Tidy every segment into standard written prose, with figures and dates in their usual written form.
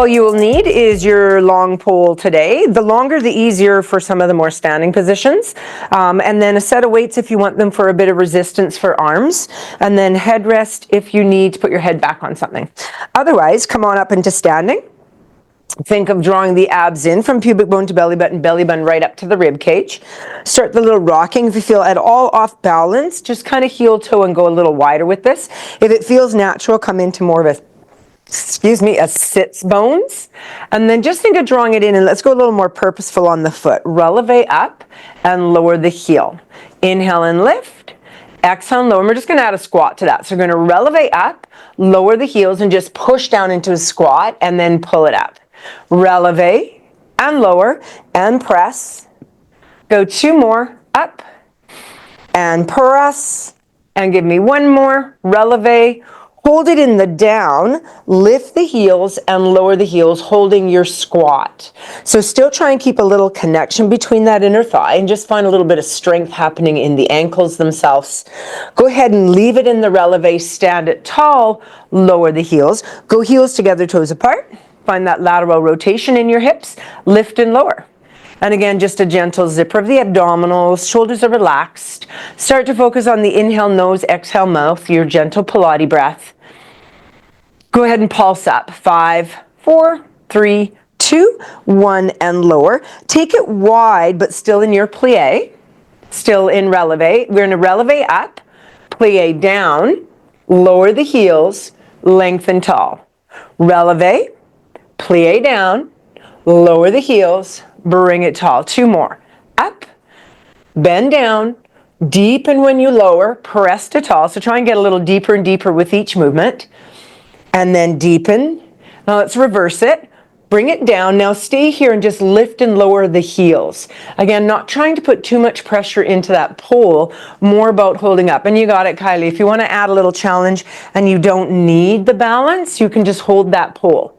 all you will need is your long pole today. The longer, the easier for some of the more standing positions. And then a set of weights if you want them for a bit of resistance for arms. And then headrest if you need to put your head back on something. Otherwise, come on up into standing. Think of drawing the abs in from pubic bone to belly button right up to the rib cage. Start the little rocking. If you feel at all off balance, just kind of heel toe and go a little wider with this. If it feels natural, come into more of a sits bones. And then just think of drawing it in, and let's go a little more purposeful on the foot. Releve up and lower the heel. Inhale and lift. Exhale and lower. And we're just going to add a squat to that. So we're going to releve up, lower the heels, and just push down into a squat and then pull it up. Releve and lower and press. Go 2 more. Up and press. And give me 1 more. Releve. Hold it in the down, lift the heels and lower the heels, holding your squat. So still try and keep a little connection between that inner thigh and just find a little bit of strength happening in the ankles themselves. Go ahead and leave it in the releve, stand it tall, lower the heels. Go heels together, toes apart. Find that lateral rotation in your hips, lift and lower. And again, just a gentle zipper of the abdominals, shoulders are relaxed. Start to focus on the inhale nose, exhale mouth, your gentle Pilates breath. Go ahead and pulse up. 5, 4, 3, 2, 1, and lower. Take it wide, but still in your plie, still in releve. We're going to releve up, plie down, lower the heels, lengthen tall. Releve, plie down, lower the heels, bring it tall. 2 more. Up, bend down, deepen when you lower, press to tall. So try and get a little deeper and deeper with each movement. And then deepen. Now let's reverse it. Bring it down. Now stay here and just lift and lower the heels. Again, not trying to put too much pressure into that pole, more about holding up. And you got it, Kylie. If you want to add a little challenge and you don't need the balance, you can just hold that pole.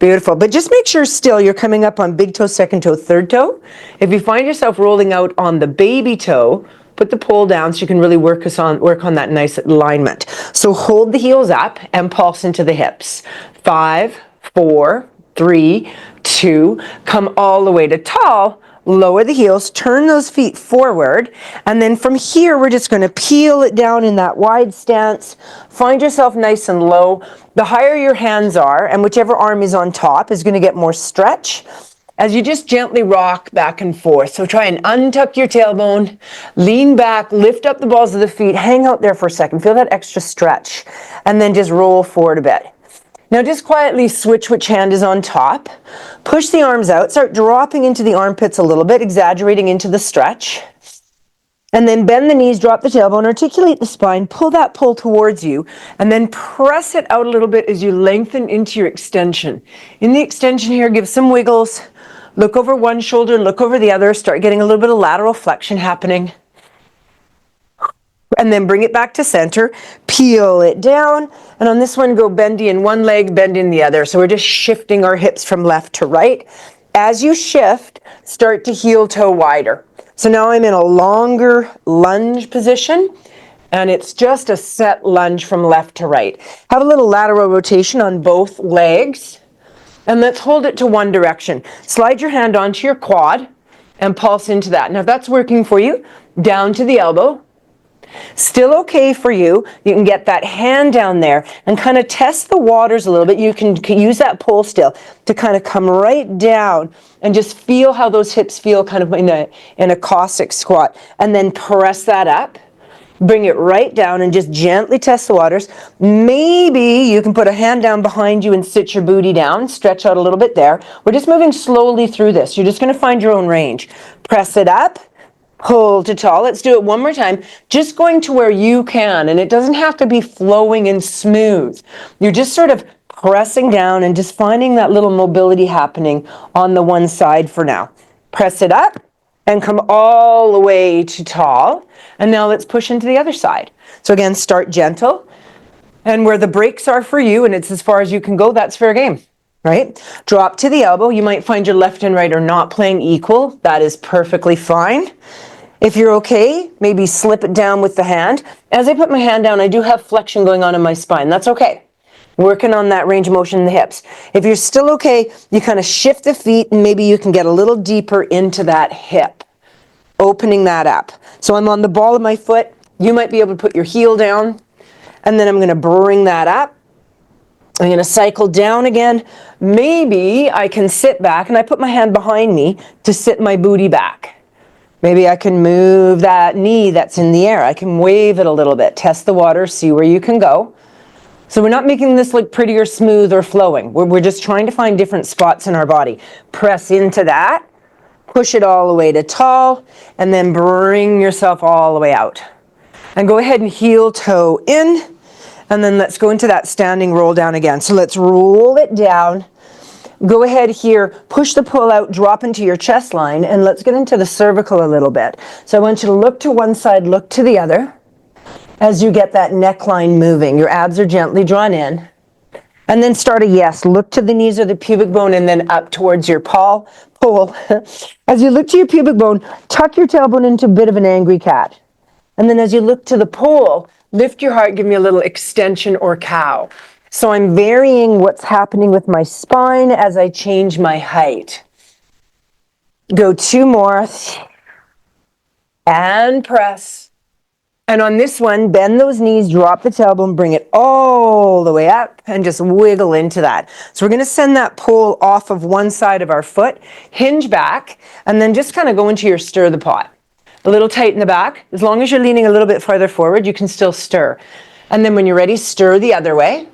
Beautiful. But just make sure still you're coming up on big toe, second toe, third toe. If you find yourself rolling out on the baby toe, put the pole down so you can really work on that nice alignment. So hold the heels up and pulse into the hips. 5, 4, 3, 2. Come all the way to tall. Lower the heels, turn those feet forward, and then from here we're just going to peel it down in that wide stance. Find yourself nice and low. The higher your hands are, and whichever arm is on top is going to get more stretch as you just gently rock back and forth. So try and untuck your tailbone, lean back, lift up the balls of the feet, hang out there for a second, feel that extra stretch, and then just roll forward a bit. Now just quietly switch which hand is on top. Push the arms out, start dropping into the armpits a little bit, exaggerating into the stretch. And then bend the knees, drop the tailbone, articulate the spine, pull that pull towards you, and then press it out a little bit as you lengthen into your extension. In the extension here, give some wiggles. Look over one shoulder, look over the other, start getting a little bit of lateral flexion happening. And then bring it back to center, peel it down, and on this one go bendy in one leg, bend in the other. So we're just shifting our hips from left to right. As you shift, start to heel toe wider. So now I'm in a longer lunge position, and it's just a set lunge from left to right. Have a little lateral rotation on both legs, and let's hold it to one direction. Slide your hand onto your quad and pulse into that. Now if that's working for you, down to the elbow. Still okay for you, you can get that hand down there and kind of test the waters a little bit. You can use that pole still to kind of come right down and just feel how those hips feel kind of in a Cossack squat. And then press that up, bring it right down and just gently test the waters. Maybe you can put a hand down behind you and sit your booty down, stretch out a little bit there. We're just moving slowly through this. You're just going to find your own range. Press it up. Pull to tall. Let's do it one more time. Just going to where you can, and it doesn't have to be flowing and smooth. You're just sort of pressing down and just finding that little mobility happening on the one side for now. Press it up and come all the way to tall. And now let's push into the other side. So again, start gentle. And where the brakes are for you, and it's as far as you can go, that's fair game. Right? Drop to the elbow. You might find your left and right are not playing equal. That is perfectly fine. If you're okay, maybe slip it down with the hand. As I put my hand down, I do have flexion going on in my spine. That's okay. Working on that range of motion in the hips. If you're still okay, you kind of shift the feet and maybe you can get a little deeper into that hip, opening that up. So I'm on the ball of my foot. You might be able to put your heel down, and then I'm going to bring that up. I'm going to cycle down again. Maybe I can sit back, and I put my hand behind me to sit my booty back. Maybe I can move that knee that's in the air. I can wave it a little bit, test the water, see where you can go. So we're not making this look pretty or smooth or flowing. We're just trying to find different spots in our body. Press into that, push it all the way to tall, and then bring yourself all the way out. And go ahead and heel toe in, and then let's go into that standing roll down again. So let's roll it down. Go ahead here, push the pull out, drop into your chest line, and let's get into the cervical a little bit. So I want you to look to one side, look to the other. As you get that neckline moving, your abs are gently drawn in. And then start a yes. Look to the knees or the pubic bone and then up towards your pole. As you look to your pubic bone, tuck your tailbone into a bit of an angry cat. And then as you look to the pole, lift your heart, give me a little extension or cow. So I'm varying what's happening with my spine as I change my height. Go 2 more. And press. And on this one, bend those knees, drop the tailbone, bring it all the way up, and just wiggle into that. So we're going to send that pull off of one side of our foot, hinge back, and then just kind of go into your stir the pot. A little tight in the back. As long as you're leaning a little bit farther forward, you can still stir. And then when you're ready, stir the other way.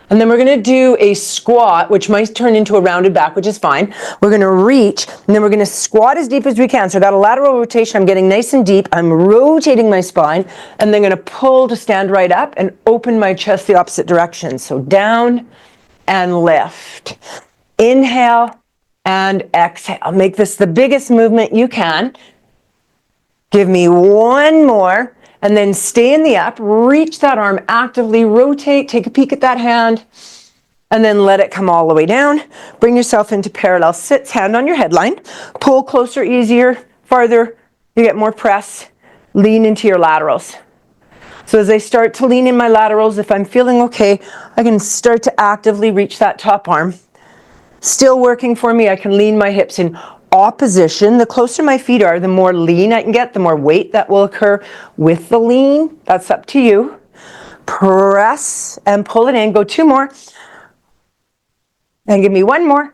And then we're going to do a squat, which might turn into a rounded back, which is fine. We're going to reach, and then we're going to squat as deep as we can. So that lateral rotation, I'm getting nice and deep. I'm rotating my spine, and then going to pull to stand right up and open my chest the opposite direction. So down and lift. Inhale and exhale. Make this the biggest movement you can. Give me one more. And then stay in the up, reach that arm, actively rotate, take a peek at that hand, and then let it come all the way down. Bring yourself into parallel sits, hand on your headline. Pull closer, easier, farther, you get more press. Lean into your laterals. So as I start to lean in my laterals, if I'm feeling okay, I can start to actively reach that top arm. Still working for me, I can lean my hips in opposition. The closer my feet are, the more lean I can get, the more weight that will occur with the lean. That's up to you. Press and pull it in. Go 2 more. And give me 1 more.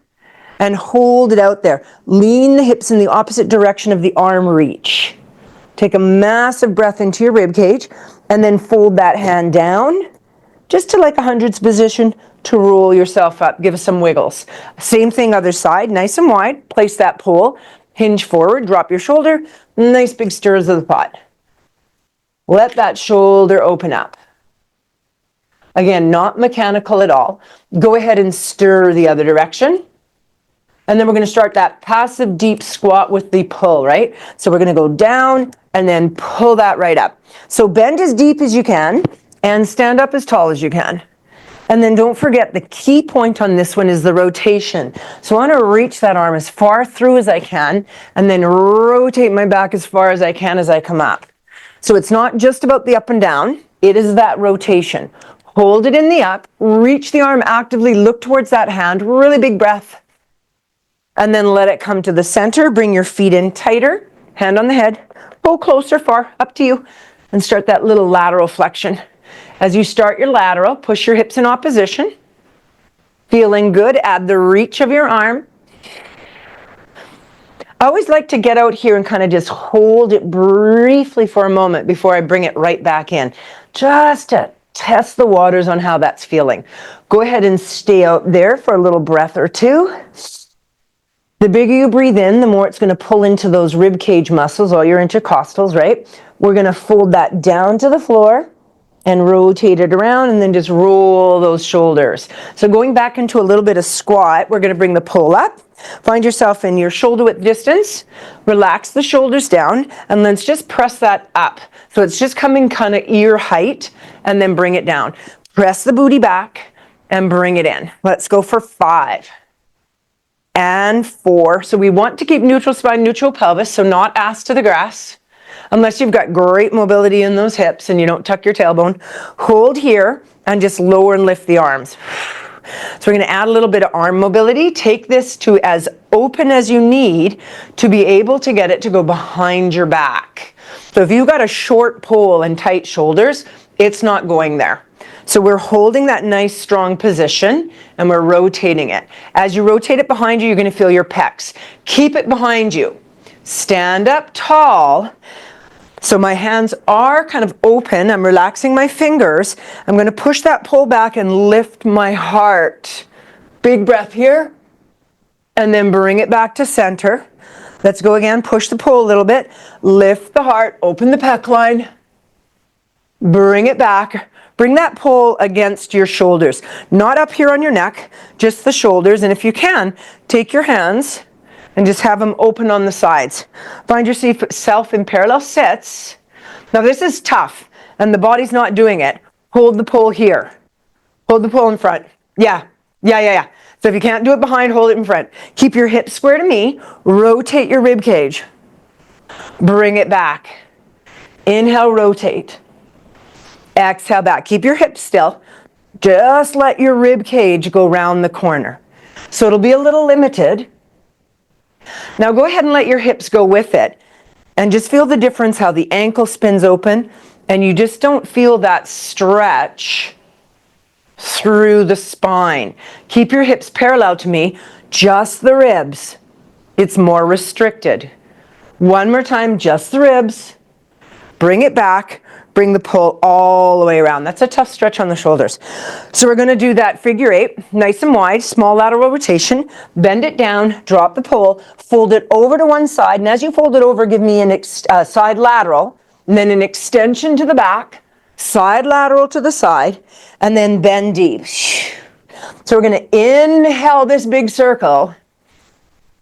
And hold it out there. Lean the hips in the opposite direction of the arm reach. Take a massive breath into your rib cage and then fold that hand down just to like a hundreds position to roll yourself up. Give us some wiggles. Same thing other side, nice and wide. Place that pull, hinge forward, drop your shoulder, nice big stirs of the pot. Let that shoulder open up. Again, not mechanical at all. Go ahead and stir the other direction. And then we're going to start that passive deep squat with the pull, right? So we're going to go down and then pull that right up. So bend as deep as you can and stand up as tall as you can. And then don't forget, the key point on this one is the rotation. So I want to reach that arm as far through as I can and then rotate my back as far as I can as I come up. So it's not just about the up and down, it is that rotation. Hold it in the up, reach the arm actively, look towards that hand, really big breath. And then let it come to the center, bring your feet in tighter, hand on the head, pull closer, far, up to you, and start that little lateral flexion. As you start your lateral, push your hips in opposition. Feeling good, add the reach of your arm. I always like to get out here and kind of just hold it briefly for a moment before I bring it right back in, just to test the waters on how that's feeling. Go ahead and stay out there for a little breath or two. The bigger you breathe in, the more it's going to pull into those rib cage muscles, all your intercostals, right? We're going to fold that down to the floor and rotate it around and then just roll those shoulders. So going back into a little bit of squat, we're going to bring the pull up. Find yourself in your shoulder width distance. Relax the shoulders down and let's just press that up. So it's just coming kind of ear height and then bring it down. Press the booty back and bring it in. Let's go for 5 and 4. So we want to keep neutral spine, neutral pelvis, so not ass to the grass. unless you've got great mobility in those hips and you don't tuck your tailbone. Hold here and just lower and lift the arms. So we're going to add a little bit of arm mobility. Take this to as open as you need to be able to get it to go behind your back. So if you've got a short pole and tight shoulders, it's not going there. So we're holding that nice strong position and we're rotating it. As you rotate it behind you, you're going to feel your pecs. Keep it behind you. Stand up tall. So my hands are kind of open. I'm relaxing my fingers. I'm going to push that pole back and lift my heart. Big breath here. And then bring it back to center. Let's go again. Push the pole a little bit. Lift the heart. Open the pec line. Bring it back. Bring that pole against your shoulders. Not up here on your neck, just the shoulders. And if you can, take your hands and just have them open on the sides. Find yourself in parallel sits. Now this is tough and the body's not doing it. Hold the pole here. Hold the pole in front. Yeah. So if you can't do it behind, hold it in front. Keep your hips square to me. Rotate your rib cage. Bring it back. Inhale, rotate. Exhale back. Keep your hips still. Just let your rib cage go round the corner. So it'll be a little limited. Now go ahead and let your hips go with it. And just feel the difference how the ankle spins open and you just don't feel that stretch through the spine. Keep your hips parallel to me. Just the ribs. It's more restricted. One more time, just the ribs. Bring it back. Bring the pole all the way around. That's a tough stretch on the shoulders. So we're going to do that figure eight, nice and wide, small lateral rotation. Bend it down, drop the pole, fold it over to one side. And as you fold it over, give me an side lateral, and then an extension to the back, side lateral to the side, and then bend deep. So we're going to inhale this big circle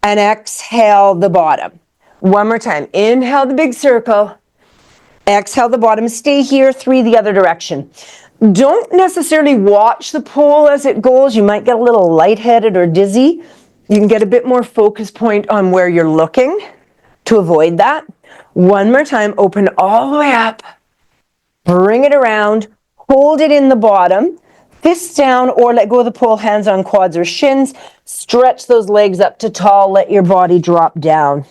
and exhale the bottom. One more time. Inhale the big circle. Exhale the bottom, stay here, 3 the other direction. Don't necessarily watch the pole as it goes. You might get a little lightheaded or dizzy. You can get a bit more focus point on where you're looking to avoid that. One more time, open all the way up. Bring it around, hold it in the bottom, fists down or let go of the pole, hands on quads or shins. Stretch those legs up to tall, let your body drop down.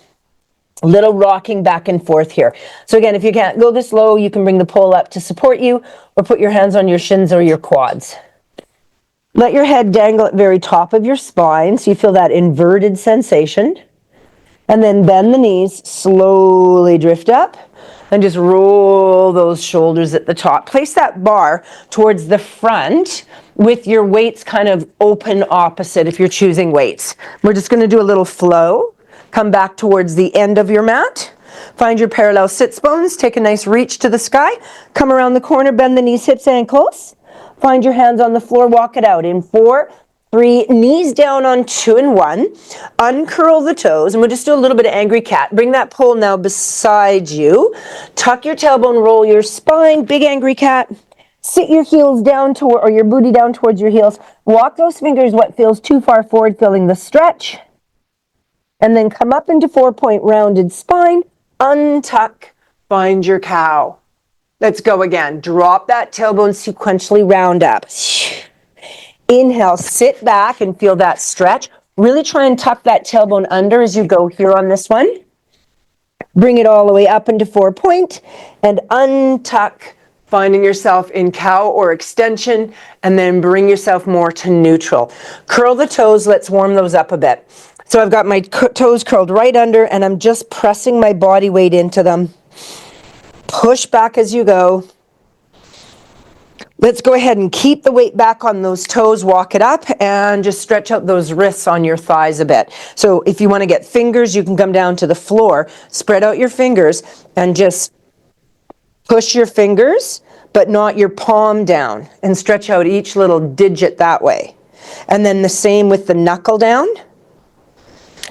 Little rocking back and forth here. So again, if you can't go this low, you can bring the pole up to support you or put your hands on your shins or your quads. Let your head dangle at the very top of your spine so you feel that inverted sensation. And then bend the knees, slowly drift up and just roll those shoulders at the top. Place that bar towards the front with your weights kind of open opposite if you're choosing weights. We're just going to do a little flow. Come back towards the end of your mat. Find your parallel sits bones. Take a nice reach to the sky. Come around the corner, bend the knees, hips, ankles. Find your hands on the floor, walk it out in 4, 3, knees down on 2 and 1. Uncurl the toes, and we'll just do a little bit of angry cat. Bring that pole now beside you. Tuck your tailbone, roll your spine, big angry cat. Sit your heels down or your booty down towards your heels. Walk those fingers what feels too far forward, feeling the stretch. And then come up into 4-point rounded spine, untuck, find your cow. Let's go again. Drop that tailbone, sequentially round up. Inhale, sit back and feel that stretch. Really try and tuck that tailbone under as you go here on this one. Bring it all the way up into 4-point and untuck, finding yourself in cow or extension, and then bring yourself more to neutral. Curl the toes, let's warm those up a bit. So I've got my toes curled right under and I'm just pressing my body weight into them. Push back as you go. Let's go ahead and keep the weight back on those toes, walk it up, and just stretch out those wrists on your thighs a bit. So if you want to get fingers, you can come down to the floor, spread out your fingers, and just push your fingers, but not your palm down, and stretch out each little digit that way. And then the same with the knuckle down.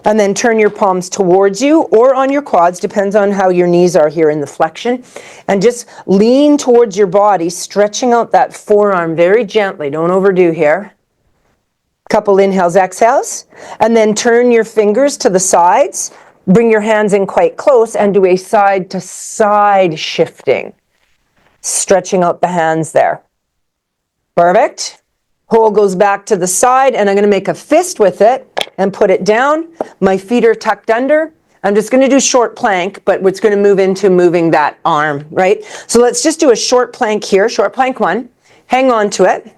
And then turn your palms towards you or on your quads, depends on how your knees are here in the flexion. And just lean towards your body, stretching out that forearm very gently. Don't overdo here. Couple inhales, exhales. And then turn your fingers to the sides. Bring your hands in quite close and do a side to side shifting. Stretching out the hands there. Perfect. Pole goes back to the side, and I'm going to make a fist with it and put it down. My feet are tucked under. I'm just going to do short plank, but it's going to move into moving that arm, right? So let's just do a short plank here, short plank 1. Hang on to it.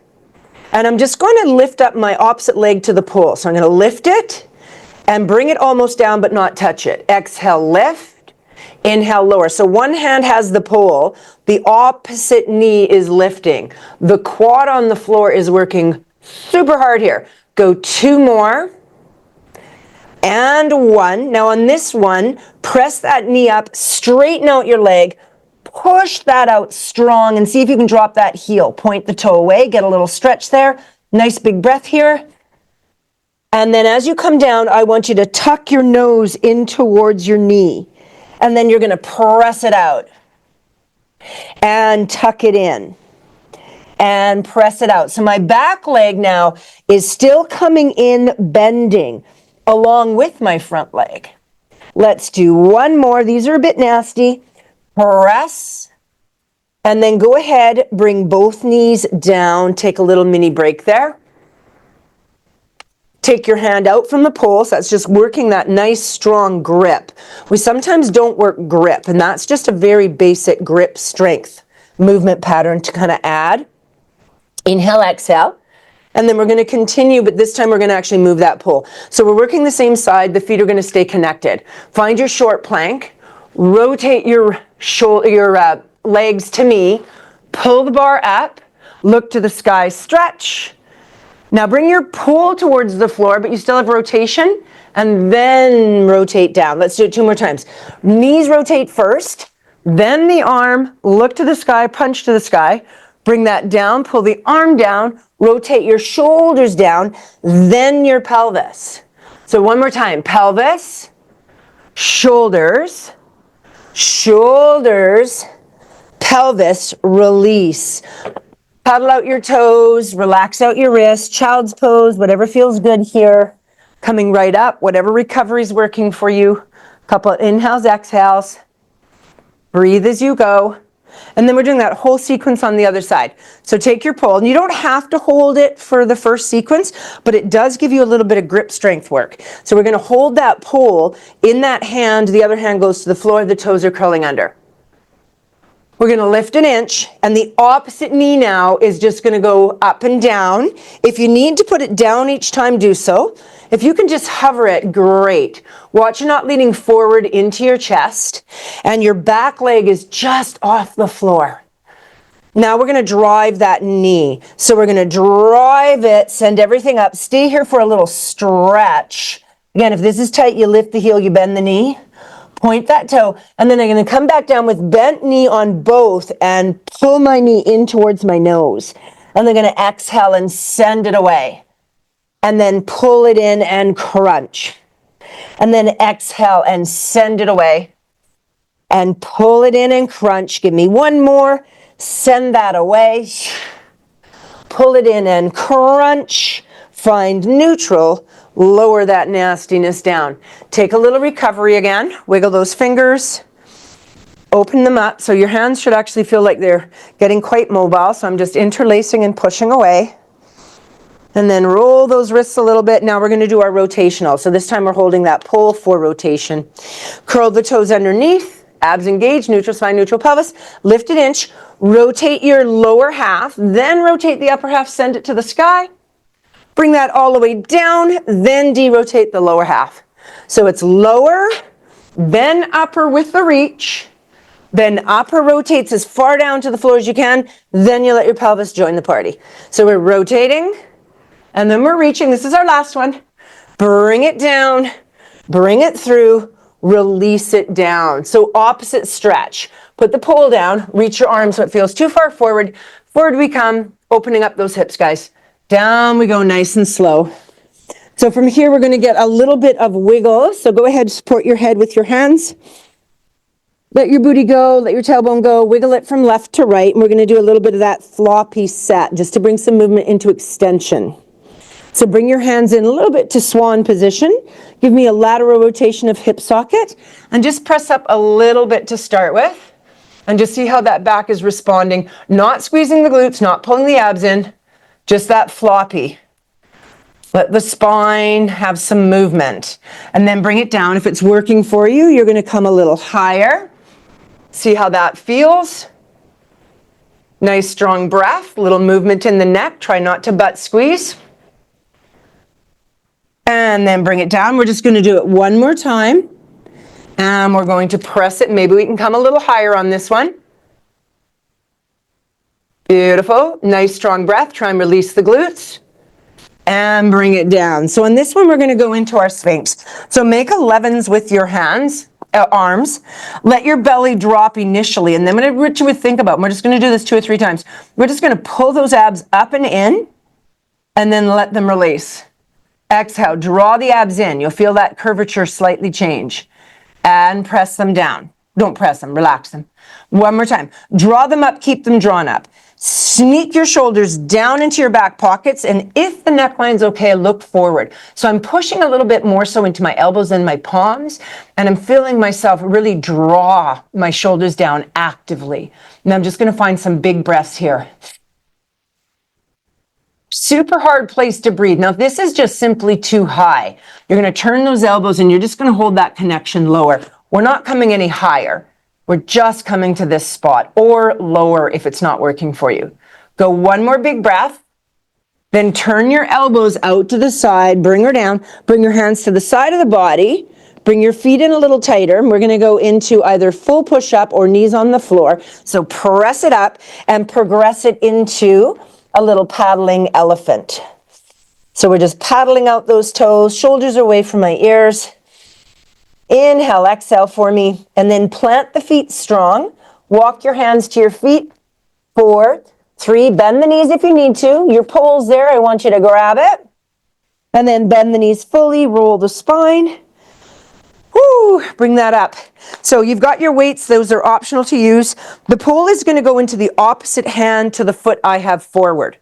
And I'm just going to lift up my opposite leg to the pole. So I'm going to lift it and bring it almost down, but not touch it. Exhale, lift. Inhale, lower. So one hand has the pole. The opposite knee is lifting. The quad on the floor is working super hard here. Go 2 more. And 1. Now on this one, press that knee up, straighten out your leg, push that out strong, and see if you can drop that heel. Point the toe away, get a little stretch there. Nice big breath here. And then as you come down, I want you to tuck your nose in towards your knee. And then you're going to press it out. And tuck it in. And press it out. So my back leg now is still coming in, bending along with my front leg. Let's do 1 more. These are a bit nasty. Press. And then go ahead, bring both knees down. Take a little mini break there. Take your hand out from the pole. So that's just working that nice strong grip. We sometimes don't work grip, and that's just a very basic grip strength movement pattern to kind of add. Inhale, exhale. And then we're going to continue, but this time we're going to actually move that pole. So we're working the same side. The feet are going to stay connected. Find your short plank. Rotate your legs to me. Pull the bar up. Look to the sky. Stretch. Now bring your pole towards the floor, but you still have rotation. And then rotate down. Let's do it 2 more times. Knees rotate first. Then the arm. Look to the sky. Punch to the sky. Bring that down. Pull the arm down. Rotate your shoulders down, then your pelvis. So 1 more time. Pelvis, shoulders, shoulders, pelvis, release. Paddle out your toes, relax out your wrists, child's pose, whatever feels good here. Coming right up, whatever recovery is working for you. Couple of inhales, exhales. Breathe as you go. And then we're doing that whole sequence on the other side. So take your pole, and you don't have to hold it for the first sequence, but it does give you a little bit of grip strength work. So we're going to hold that pole in that hand. The other hand goes to the floor. The toes are curling under. We're going to lift an inch, and the opposite knee now is just going to go up and down. If you need to put it down each time, do so. If you can just hover it, great. Watch you're not leaning forward into your chest, and your back leg is just off the floor. Now we're going to drive that knee. So we're going to drive it, send everything up. Stay here for a little stretch. Again, if this is tight, you lift the heel, you bend the knee. Point that toe, and then I'm going to come back down with bent knee on both and pull my knee in towards my nose. And then going to exhale and send it away. And then pull it in and crunch. And then exhale and send it away. And pull it in and crunch. Give me 1 more. Send that away. Pull it in and crunch. Find neutral. Lower that nastiness down. Take a little recovery again. Wiggle those fingers. Open them up. So your hands should actually feel like they're getting quite mobile. So I'm just interlacing and pushing away. And then roll those wrists a little bit. Now we're going to do our rotational. So this time we're holding that pole for rotation. Curl the toes underneath. Abs engaged. Neutral spine, neutral pelvis. Lift an inch. Rotate your lower half. Then rotate the upper half. Send it to the sky. Bring that all the way down, then derotate the lower half. So it's lower, then upper with the reach, then upper rotates as far down to the floor as you can, then you let your pelvis join the party. So we're rotating, and then we're reaching. This is our last one. Bring it down, bring it through, release it down. So opposite stretch. Put the pole down, reach your arms so it feels too far forward. Forward we come, opening up those hips, guys. Down we go nice and slow. So from here, we're going to get a little bit of wiggle. So go ahead, support your head with your hands. Let your booty go, let your tailbone go, wiggle it from left to right. And we're going to do a little bit of that floppy set just to bring some movement into extension. So bring your hands in a little bit to swan position. Give me a lateral rotation of hip socket and just press up a little bit to start with. And just see how that back is responding. Not squeezing the glutes, not pulling the abs in, just that floppy. Let the spine have some movement. And then bring it down. If it's working for you, you're going to come a little higher. See how that feels. Nice strong breath, little movement in the neck. Try not to butt squeeze. And then bring it down. We're just going to do it one more time. And we're going to press it. Maybe we can come a little higher on this one. Beautiful. Nice strong breath. Try and release the glutes. And bring it down. So on this one, we're going to go into our Sphinx. So make 11s with your hands, arms. Let your belly drop initially. And then what you would think about, we're just going to do this 2 or 3 times. We're just going to pull those abs up and in, and then let them release. Exhale. Draw the abs in. You'll feel that curvature slightly change. And press them down. Don't press them, relax them. One more time. Draw them up, keep them drawn up. Sneak your shoulders down into your back pockets, and if the neckline's okay, look forward. So I'm pushing a little bit more so into my elbows and my palms, and I'm feeling myself really draw my shoulders down actively. And I'm just going to find some big breaths here. Super hard place to breathe. Now, if this is just simply too high, you're going to turn those elbows and you're just going to hold that connection lower. We're not coming any higher. We're just coming to this spot, or lower if it's not working for you. Go one more big breath. Then turn your elbows out to the side. Bring her down. Bring your hands to the side of the body. Bring your feet in a little tighter. And we're going to go into either full push-up or knees on the floor. So press it up and progress it into a little paddling elephant. So we're just paddling out those toes, shoulders away from my ears. Inhale, exhale for me, and then plant the feet strong. Walk your hands to your feet. 4, 3, bend the knees if you need to. Your pole's there, I want you to grab it. And then bend the knees fully, roll the spine. Woo, bring that up. So you've got your weights, those are optional to use. The pole is going to go into the opposite hand to the foot I have forward.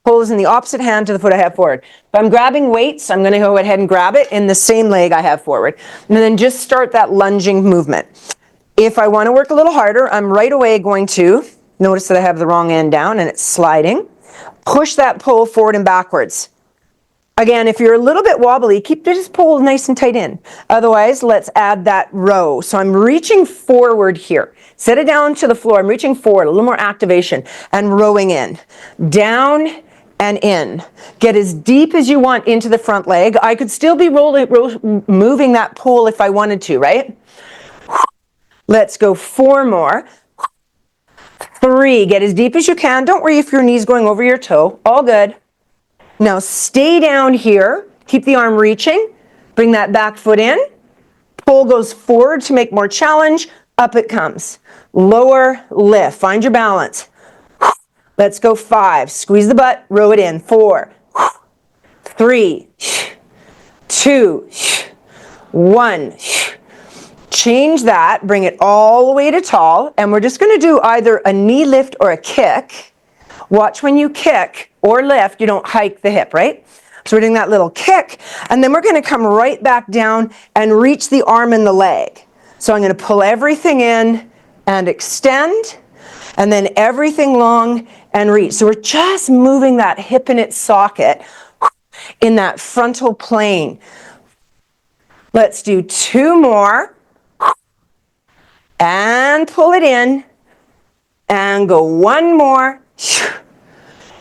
Pole is in the opposite hand to the foot I have forward. If I'm grabbing weights, I'm going to go ahead and grab it in the same leg I have forward. And then just start that lunging movement. If I want to work a little harder, I'm right away going to, notice that I have the wrong end down and it's sliding. Push that pole forward and backwards. Again, if you're a little bit wobbly, keep this pole nice and tight in. Otherwise, let's add that row. So I'm reaching forward here. Set it down to the floor. I'm reaching forward, a little more activation, and rowing in. Down and in. Get as deep as you want into the front leg. I could still be moving that pole if I wanted to, right? Let's go 4 more. 3, get as deep as you can. Don't worry if your knee's going over your toe. All good. Now stay down here, keep the arm reaching, bring that back foot in, pole goes forward to make more challenge, up it comes. Lower, lift, find your balance. Let's go 5, squeeze the butt, row it in. 4, 3, 2, 1. Change that, bring it all the way to tall, and we're just going to do either a knee lift or a kick. Watch when you kick or lift, you don't hike the hip, right? So we're doing that little kick, and then we're going to come right back down and reach the arm and the leg. So I'm going to pull everything in and extend, and then everything long and reach. So we're just moving that hip in its socket in that frontal plane. Let's do 2 more. And pull it in. And go 1 more.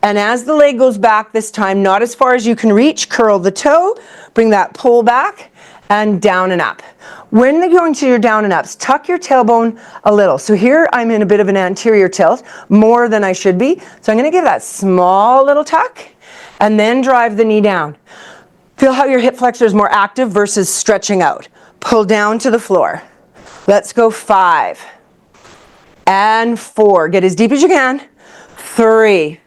And as the leg goes back this time, not as far as you can reach, curl the toe, bring that pole back, and down and up. When you're going to your down and ups, tuck your tailbone a little. So here I'm in a bit of an anterior tilt, more than I should be. So I'm going to give that small little tuck, and then drive the knee down. Feel how your hip flexor is more active versus stretching out. Pull down to the floor. Let's go 5. And 4. Get as deep as you can. 3.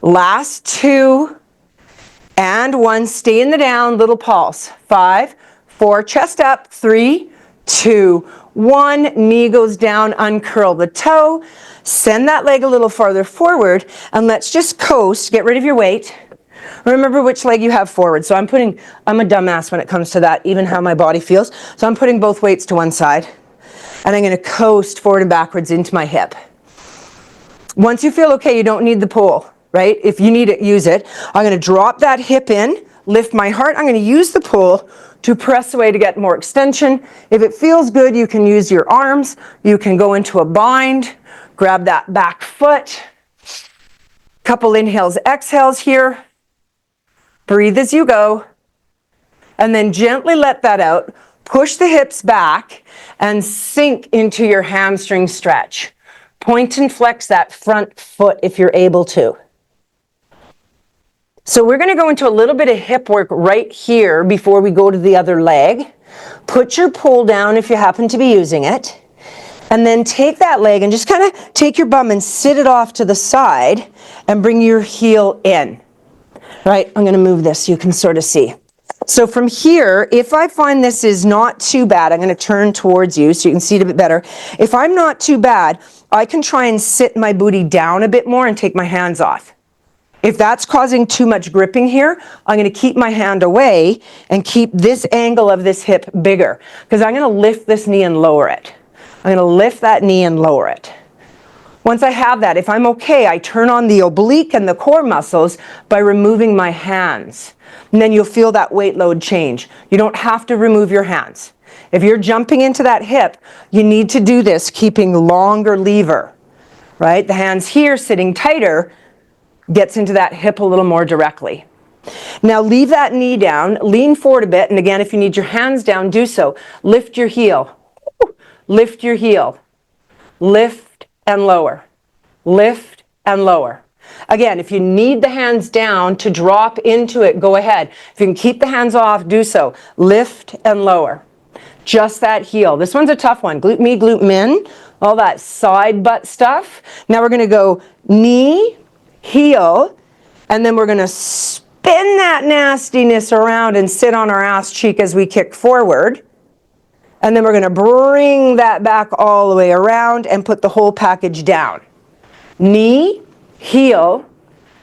Last 2 and 1. Stay in the down, little pulse. 5, 4, chest up. 3, 2, 1. Knee goes down, uncurl the toe. Send that leg a little farther forward, and let's just coast. Get rid of your weight. Remember which leg you have forward. So I'm a dumbass when it comes to that, even how my body feels. So I'm putting both weights to one side, and I'm going to coast forward and backwards into my hip. Once you feel okay, you don't need the pull, right? If you need it, use it. I'm going to drop that hip in, lift my heart. I'm going to use the pull to press away to get more extension. If it feels good, you can use your arms. You can go into a bind, grab that back foot. Couple inhales, exhales here. Breathe as you go. And then gently let that out. Push the hips back and sink into your hamstring stretch. Point and flex that front foot if you're able to. So we're going to go into a little bit of hip work right here before we go to the other leg. Put your pull down if you happen to be using it. And then take that leg and just kind of take your bum and sit it off to the side and bring your heel in. Right, I'm going to move this so you can sort of see. So from here, if I find this is not too bad, I'm going to turn towards you so you can see it a bit better. If I'm not too bad, I can try and sit my booty down a bit more and take my hands off. If that's causing too much gripping here, I'm going to keep my hand away and keep this angle of this hip bigger, because I'm going to lift this knee and lower it. I'm going to lift that knee and lower it. Once I have that, if I'm okay, I turn on the oblique and the core muscles by removing my hands. And then you'll feel that weight load change. You don't have to remove your hands. If you're jumping into that hip, you need to do this keeping longer lever, right? The hands here sitting tighter gets into that hip a little more directly. Now leave that knee down, lean forward a bit, and again, if you need your hands down, do so. Lift your heel. Lift your heel. Lift and lower. Lift and lower. Again, if you need the hands down to drop into it, go ahead. If you can keep the hands off, do so. Lift and lower. Just that heel. This one's a tough one. Glute me, glute min, all that side butt stuff. Now we're going to go knee, heel, and then we're going to spin that nastiness around and sit on our ass cheek as we kick forward. And then we're going to bring that back all the way around and put the whole package down. Knee, heel,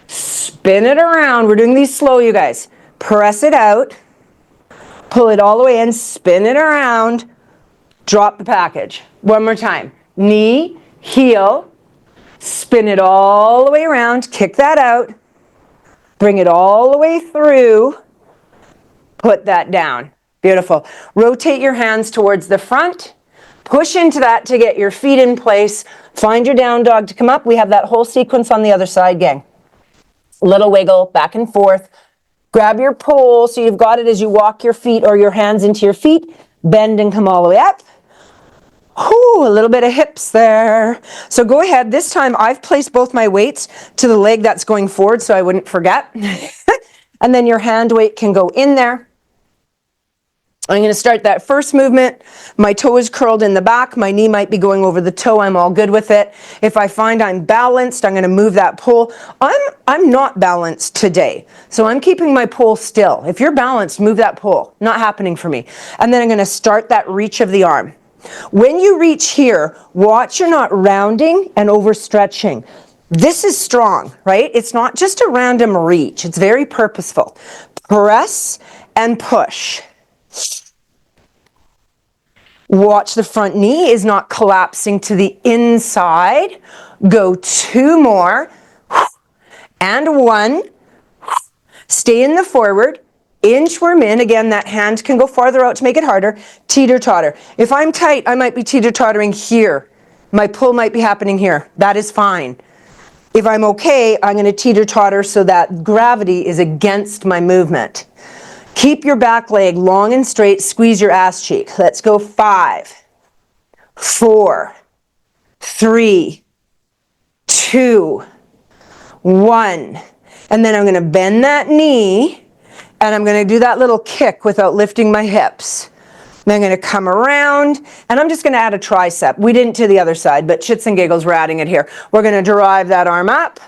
spin it around. We're doing these slow, you guys. Press it out, pull it all the way in, spin it around, drop the package. One more time. Knee, heel, spin it all the way around, kick that out, bring it all the way through, put that down. Beautiful. Rotate your hands towards the front. Push into that to get your feet in place. Find your down dog to come up. We have that whole sequence on the other side, gang. Little wiggle, back and forth. Grab your pole so you've got it as you walk your feet or your hands into your feet. Bend and come all the way up. Whew, a little bit of hips there. So go ahead. This time I've placed both my weights to the leg that's going forward so I wouldn't forget. And then your hand weight can go in there. I'm going to start that first movement. My toe is curled in the back. My knee might be going over the toe. I'm all good with it. If I find I'm balanced, I'm going to move that pole. I'm not balanced today, so I'm keeping my pole still. If you're balanced, move that pole. Not happening for me. And then I'm going to start that reach of the arm. When you reach here, watch you're not rounding and overstretching. This is strong, right? It's not just a random reach. It's very purposeful. Press and push. Watch the front knee is not collapsing to the inside. Go 2 more. And 1. Stay in the forward. Inchworm in. Again, that hand can go farther out to make it harder. Teeter-totter. If I'm tight, I might be teeter-tottering here. My pull might be happening here. That is fine. If I'm okay, I'm going to teeter-totter so that gravity is against my movement. Keep your back leg long and straight. Squeeze your ass cheek. Let's go 5, 4, 3, 2, 1. And then I'm going to bend that knee and I'm going to do that little kick without lifting my hips. Then I'm going to come around and I'm just going to add a tricep. We didn't to the other side, but shits and giggles, we're adding it here. We're going to drive that arm up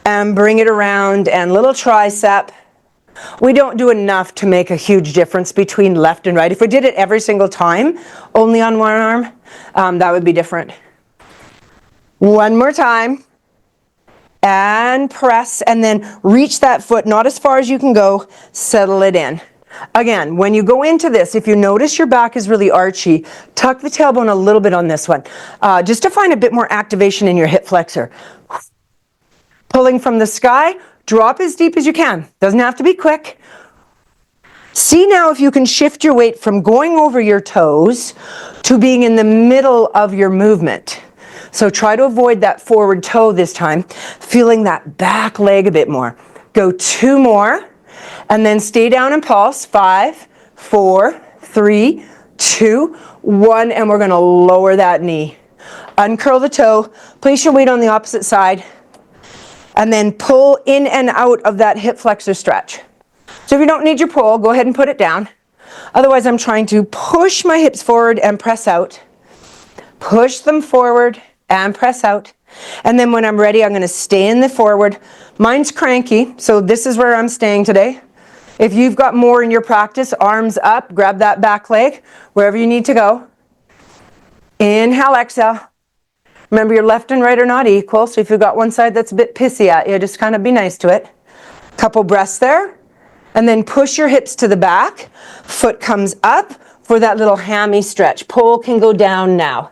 and bring it around and little tricep. We don't do enough to make a huge difference between left and right. If we did it every single time, only on one arm, that would be different. One more time. and press, and then reach that foot, not as far as you can go, settle it in. Again, when you go into this, if you notice your back is really archy, tuck the tailbone a little bit on this one, just to find a bit more activation in your hip flexor. Pulling from the sky, drop as deep as you can. Doesn't have to be quick. See now if you can shift your weight from going over your toes to being in the middle of your movement. So try to avoid that forward toe this time, feeling that back leg a bit more. Go 2 more, and then stay down and pulse. 5, 4, 3, 2, 1, and we're going to lower that knee. Uncurl the toe, place your weight on the opposite side, and then pull in and out of that hip flexor stretch. So if you don't need your pull, go ahead and put it down. Otherwise, I'm trying to push my hips forward and press out. Push them forward and press out. And then when I'm ready, I'm going to stay in the forward. Mine's cranky, so this is where I'm staying today. If you've got more in your practice, arms up, grab that back leg, wherever you need to go. Inhale, exhale. Remember, your left and right are not equal, so if you've got one side that's a bit pissy at you, just kind of be nice to it. Couple breaths there. And then push your hips to the back. Foot comes up for that little hammy stretch. Pole can go down now.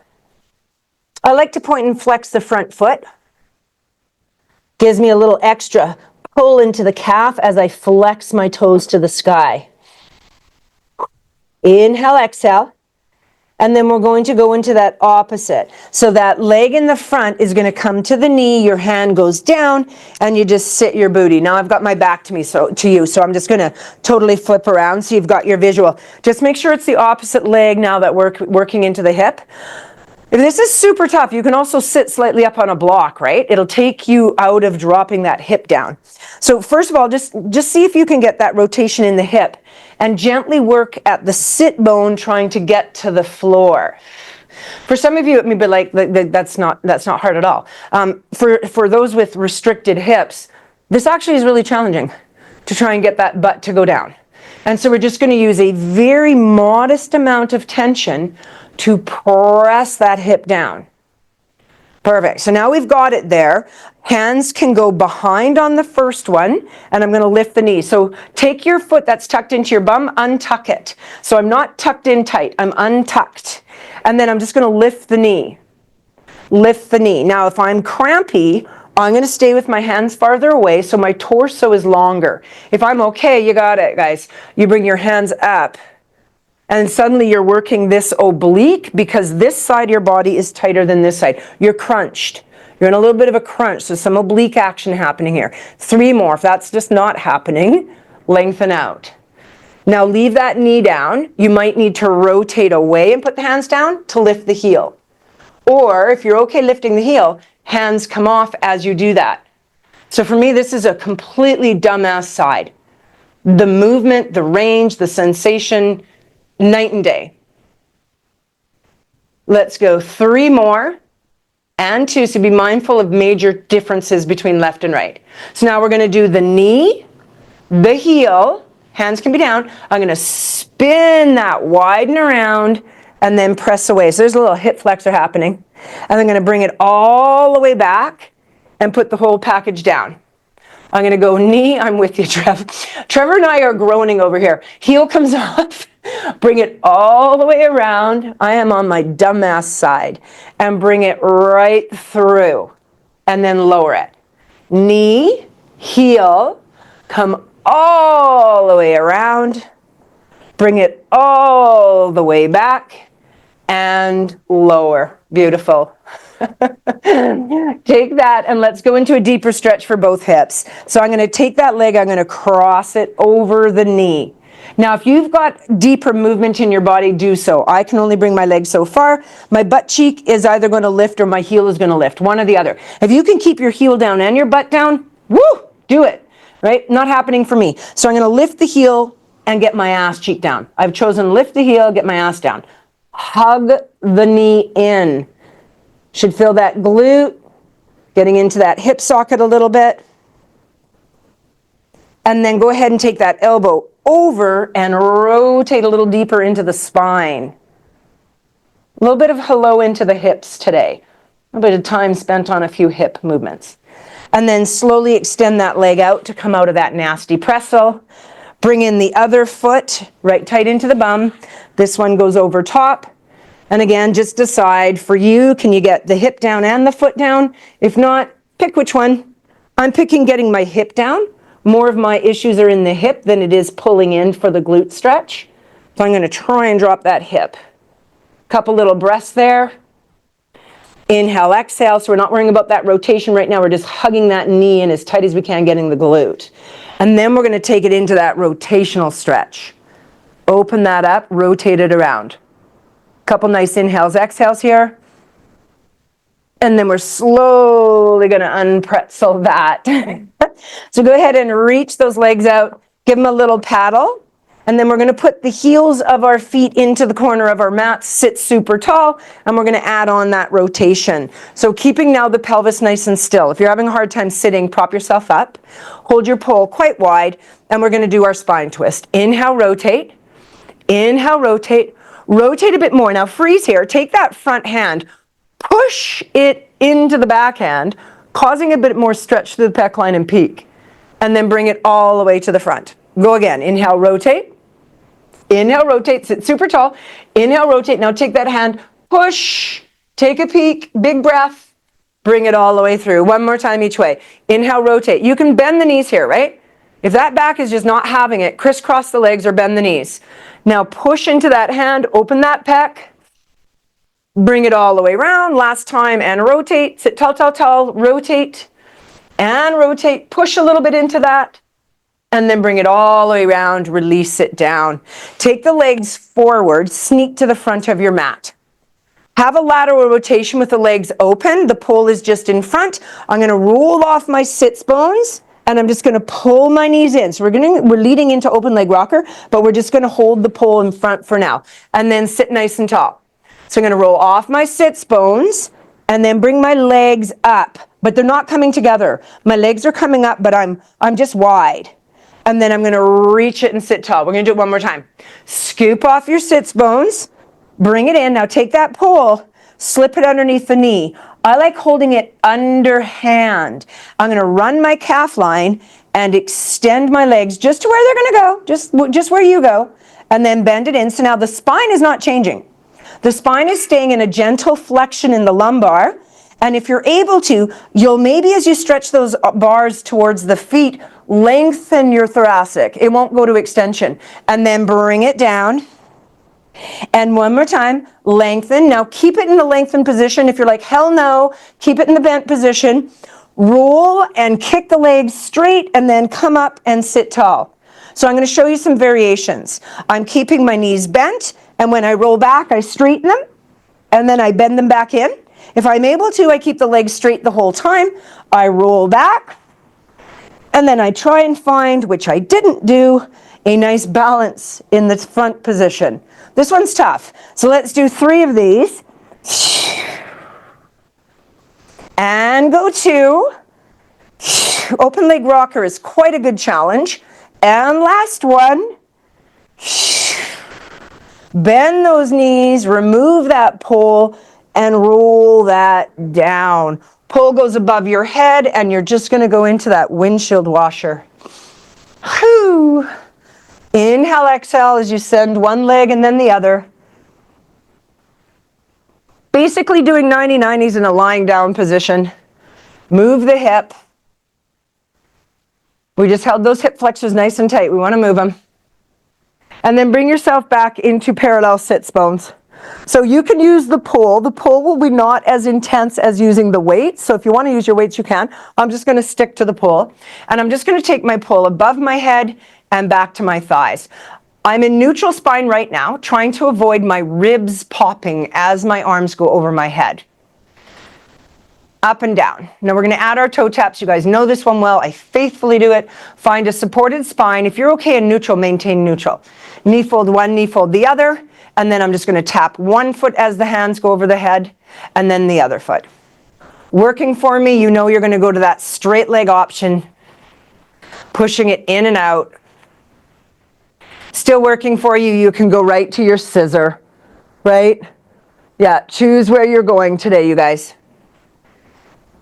I like to point and flex the front foot. Gives me a little extra pull into the calf as I flex my toes to the sky. Inhale, exhale. And then we're going to go into that opposite. So that leg in the front is going to come to the knee, your hand goes down, and you just sit your booty. Now I've got my back to you, so I'm just going to totally flip around so you've got your visual. Just make sure it's the opposite leg now that we're working into the hip. If this is super tough, you can also sit slightly up on a block, right? It'll take you out of dropping that hip down. So first of all, just see if you can get that rotation in the hip and gently work at the sit bone trying to get to the floor. For some of you, it may be like, that's not hard at all. For those with restricted hips, this actually is really challenging to try and get that butt to go down. And so we're just going to use a very modest amount of tension to press that hip down. Perfect. So now we've got it there. Hands can go behind on the first one, and I'm going to lift the knee. So take your foot that's tucked into your bum, untuck it. So I'm not tucked in tight, I'm untucked. And then I'm just going to lift the knee. Lift the knee. Now if I'm crampy, I'm going to stay with my hands farther away so my torso is longer. If I'm okay, you got it, guys. You bring your hands up. And suddenly you're working this oblique because this side of your body is tighter than this side. You're crunched. You're in a little bit of a crunch, so some oblique action happening here. 3 more. If that's just not happening, lengthen out. Now leave that knee down. You might need to rotate away and put the hands down to lift the heel. Or if you're okay lifting the heel, hands come off as you do that. So for me, this is a completely dumbass side. The movement, the range, the sensation, night and day. Let's go 3 more and 2. So be mindful of major differences between left and right. So now we're going to do the knee, the heel, hands can be down. I'm going to spin that, widen around, and then press away. So there's a little hip flexor happening. And I'm going to bring it all the way back and put the whole package down. I'm going to go knee. I'm with you, Trev. Trevor and I are groaning over here. Heel comes off. Bring it all the way around. I am on my dumbass side. And bring it right through. And then lower it. Knee, heel, come all the way around. Bring it all the way back. And lower. Beautiful. Take that and let's go into a deeper stretch for both hips. So I'm going to take that leg, I'm going to cross it over the knee. Now if you've got deeper movement in your body, do so. I can only bring my leg so far. My butt cheek is either going to lift or my heel is going to lift, one or the other. If you can keep your heel down and your butt down, woo, do it, right? Not happening for me. So I'm going to lift the heel and get my ass cheek down. I've chosen lift the heel, get my ass down. Hug the knee in. Should feel that glute, getting into that hip socket a little bit. And then go ahead and take that elbow over and rotate a little deeper into the spine. A little bit of hello into the hips today. A little bit of time spent on a few hip movements. and then slowly extend that leg out to come out of that nasty pretzel. Bring in the other foot right tight into the bum. This one goes over top. And again, just decide for you, can you get the hip down and the foot down? If not, pick which one. I'm picking getting my hip down. More of my issues are in the hip than it is pulling in for the glute stretch. So I'm going to try and drop that hip. Couple little breaths there. Inhale, exhale. So we're not worrying about that rotation right now. We're just hugging that knee in as tight as we can, getting the glute. And then we're going to take it into that rotational stretch. Open that up, rotate it around. Couple nice inhales, exhales here. And then we're slowly going to unpretzel that. So go ahead and reach those legs out, give them a little paddle, and then we're going to put the heels of our feet into the corner of our mat, sit super tall, and we're going to add on that rotation. So keeping now the pelvis nice and still. If you're having a hard time sitting, prop yourself up, hold your pole quite wide, and we're going to do our spine twist. Inhale, rotate. Inhale, rotate. Rotate a bit more. Now freeze here. Take that front hand, push it into the backhand, causing a bit more stretch through the pec line and peak. And then bring it all the way to the front. Go again. Inhale, rotate. Inhale, rotate. Sit super tall. Inhale, rotate. Now take that hand, push, take a peek, big breath, bring it all the way through. One more time each way. Inhale, rotate. You can bend the knees here, right? If that back is just not having it, crisscross the legs or bend the knees. Now push into that hand, open that pec, bring it all the way around. Last time, and rotate. Sit tall, tall, tall, rotate, and rotate. Push a little bit into that, and then bring it all the way around, release it down. Take the legs forward, sneak to the front of your mat. Have a lateral rotation with the legs open. The pole is just in front. I'm going to roll off my sits bones, and I'm just going to pull my knees in. So we're leading into open leg rocker, but we're just going to hold the pole in front for now. And then sit nice and tall. So I'm going to roll off my sits bones and then bring my legs up. But they're not coming together. My legs are coming up, but I'm just wide. And then I'm going to reach it and sit tall. We're going to do it one more time. Scoop off your sits bones. Bring it in. Now take that pole, slip it underneath the knee. I like holding it underhand. I'm going to run my calf line and extend my legs just to where they're going to go, just where you go, and then bend it in. So now the spine is not changing. The spine is staying in a gentle flexion in the lumbar. And if you're able to, you'll maybe as you stretch those bars towards the feet, lengthen your thoracic. It won't go to extension. And then bring it down. And one more time, lengthen. Now keep it in the lengthened position. If you're like, hell no, keep it in the bent position. Roll and kick the legs straight and then come up and sit tall. So I'm going to show you some variations. I'm keeping my knees bent, and when I roll back, I straighten them, and then I bend them back in. If I'm able to, I keep the legs straight the whole time. I roll back, and then I try and find, which I didn't do, a nice balance in the front position. This one's tough. So let's do 3 of these. And go 2. Open leg rocker is quite a good challenge. And last one. Bend those knees, remove that pole, and roll that down. Pole goes above your head, and you're just going to go into that windshield washer. Whew. Inhale, exhale as you send one leg and then the other. Basically doing 90-90s in a lying down position. Move the hip. We just held those hip flexors nice and tight. We want to move them. And then bring yourself back into parallel sits bones. So you can use the pole. The pole will be not as intense as using the weights. So if you want to use your weights, you can. I'm just going to stick to the pole. And I'm just going to take my pole above my head and back to my thighs. I'm in neutral spine right now, trying to avoid my ribs popping as my arms go over my head. Up and down. Now we're going to add our toe taps. You guys know this one well. I faithfully do it. Find a supported spine. If you're okay in neutral, maintain neutral. Knee fold one, knee fold the other. And then I'm just going to tap one foot as the hands go over the head, and then the other foot. Working for me, you know you're going to go to that straight leg option, pushing it in and out. Still working for you, you can go right to your scissor, right? Yeah, choose where you're going today, you guys.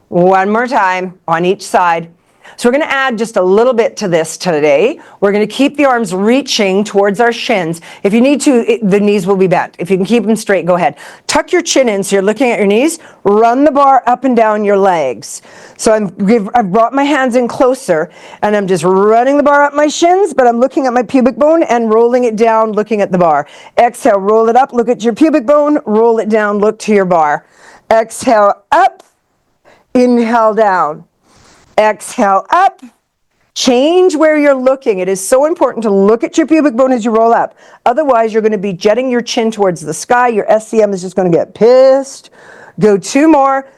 One more time on each side. So we're going to add just a little bit to this today. We're going to keep the arms reaching towards our shins. If you need to, the knees will be bent. If you can keep them straight, go ahead. Tuck your chin in so you're looking at your knees. Run the bar up and down your legs. So I've brought my hands in closer, and I'm just running the bar up my shins, but I'm looking at my pubic bone and rolling it down, looking at the bar. Exhale, roll it up, look at your pubic bone, roll it down, look to your bar. Exhale, up. Inhale, down. Exhale, up. Change where you're looking. It is so important to look at your pubic bone as you roll up. Otherwise, you're going to be jetting your chin towards the sky. Your SCM is just going to get pissed. Go 2 more.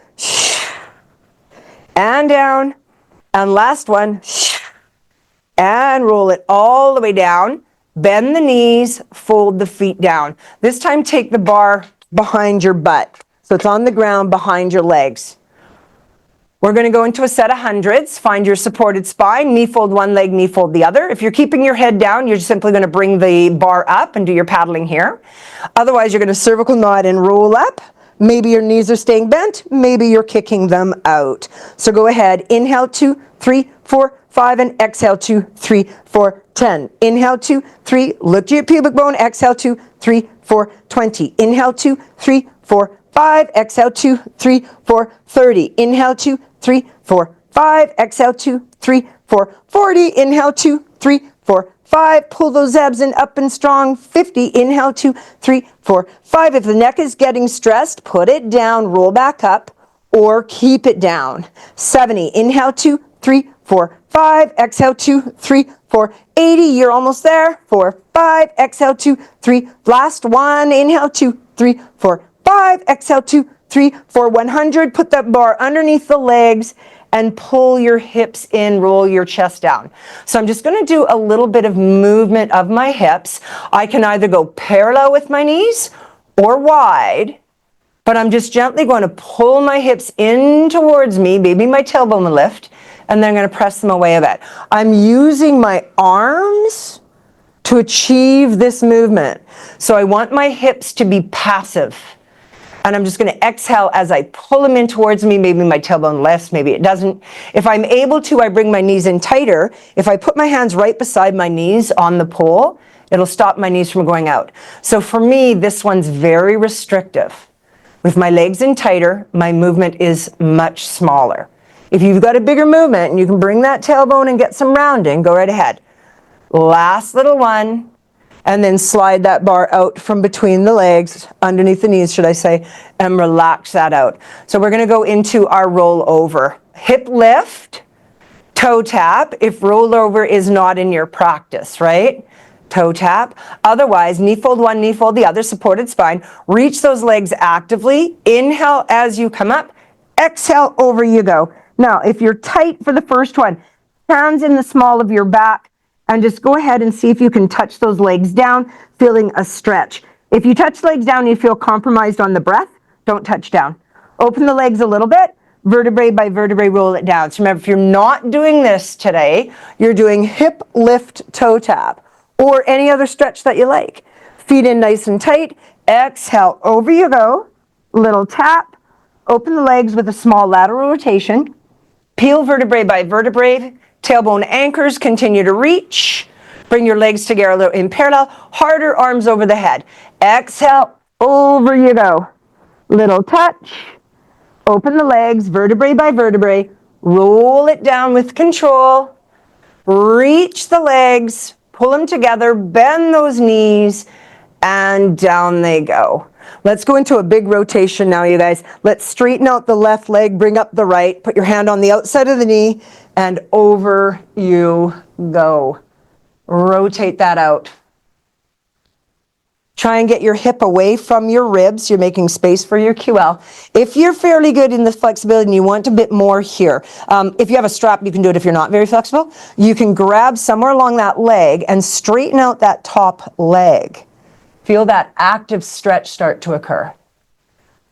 And down. And last one. And roll it all the way down. Bend the knees. Fold the feet down. This time, take the bar behind your butt. So it's on the ground behind your legs. We're going to go into a set of hundreds. Find your supported spine. Knee fold one leg, knee fold the other. If you're keeping your head down, you're simply going to bring the bar up and do your paddling here. Otherwise, you're going to cervical knot and roll up. Maybe your knees are staying bent. Maybe you're kicking them out. So go ahead. Inhale, 2, 3, 4, 5, and exhale, 2, 3, 4, 10. Inhale, 2, 3. Look to your pubic bone. Exhale, 2, 3, 4, 20. Inhale, 2, 3, 4, 5. Exhale, 2, 3, 4, 30. Inhale, 2, 3, 4, 5. Exhale, 2, 3, 4, 40. Inhale, 2, 3, 4, 5. Pull those abs in up and strong. 50. Inhale, 2, 3, 4, 5. If the neck is getting stressed, put it down, roll back up, or keep it down. 70. Inhale, 2, 3, 4, 5. Exhale, 2, 3, 4, 80. You're almost there. 4, 5. Exhale, 2, 3. Last one. Inhale, 2, 3, 4, 5. Exhale, 2, 3, 4, 100. Put that bar underneath the legs and pull your hips in, roll your chest down. So I'm just going to do a little bit of movement of my hips. I can either go parallel with my knees or wide, but I'm just gently going to pull my hips in towards me, maybe my tailbone will lift, and then I'm going to press them away a bit. I'm using my arms to achieve this movement. So I want my hips to be passive. And I'm just going to exhale as I pull them in towards me. Maybe my tailbone lifts, maybe it doesn't. If I'm able to, I bring my knees in tighter. If I put my hands right beside my knees on the pole, it'll stop my knees from going out. So for me, this one's very restrictive. With my legs in tighter, my movement is much smaller. If you've got a bigger movement and you can bring that tailbone and get some rounding, go right ahead. Last little one. And then slide that bar out from between the legs, underneath the knees, should I say, and relax that out. So we're going to go into our rollover. Hip lift, toe tap, if rollover is not in your practice, right? Toe tap. Otherwise, knee fold one, knee fold the other, supported spine. Reach those legs actively. Inhale as you come up. Exhale, over you go. Now, if you're tight for the first one, hands in the small of your back, and just go ahead and see if you can touch those legs down, feeling a stretch. If you touch legs down and you feel compromised on the breath, don't touch down. Open the legs a little bit, vertebrae by vertebrae, roll it down. So remember, if you're not doing this today, you're doing hip lift toe tap or any other stretch that you like. Feet in nice and tight. Exhale, over you go. Little tap. Open the legs with a small lateral rotation. Peel vertebrae by vertebrae. Tailbone anchors, continue to reach. Bring your legs together in parallel. Harder arms over the head. Exhale, over you go. Little touch. Open the legs, vertebrae by vertebrae. Roll it down with control. Reach the legs. Pull them together. Bend those knees. And down they go. Let's go into a big rotation now, you guys. Let's straighten out the left leg, bring up the right, put your hand on the outside of the knee, and over you go. Rotate that out. Try and get your hip away from your ribs. You're making space for your QL. If you're fairly good in the flexibility and you want a bit more here, if you have a strap, you can do it if you're not very flexible. You can grab somewhere along that leg and straighten out that top leg. Feel that active stretch start to occur.